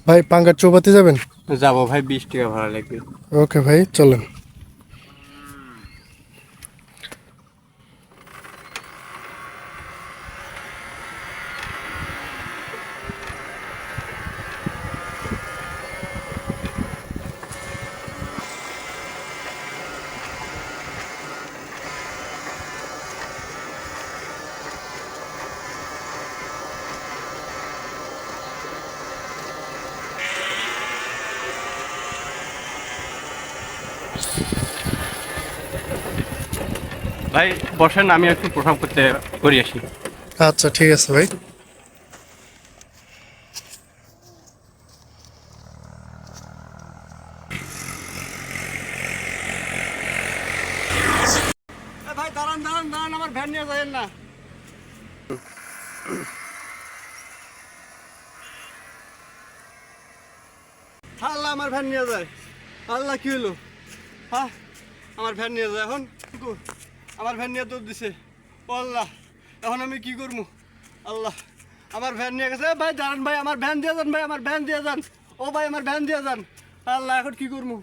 ভাই পাঙ্গার চৌবাতে যাবেন? যাবো ভাই, 20 টাকা ভাড়া লাগবে। ওকে ভাই, চলেন। ভাই বসেন, আমি একটু প্রোগ্রাম করি আসি। আচ্ছা ঠিক আছে ভাই। ভাই দাঁড়ান দাঁড়ান দাঁড়ান, আমার ভ্যান নিয়ে যাবেন না। আল্লাহ, আমার ভ্যান নিয়ে যায়। আল্লাহ, কি হলো? হ্যাঁ, আমার ভ্যান নিয়ে যায়। এখন আমার ভ্যান নিয়ে দৌড় দিছে। ও আল্লাহ, এখন আমি কি করবো? আল্লাহ, আমার ভ্যান নিয়ে গেছে। ভাই দাঁড়ান ভাই, আমার ভ্যান দিয়ে যান ভাই, আমার ভ্যান দিয়ে যান। ও ভাই, আমার ভ্যান দিয়ে যান। আল্লাহ, এখন কি করবো?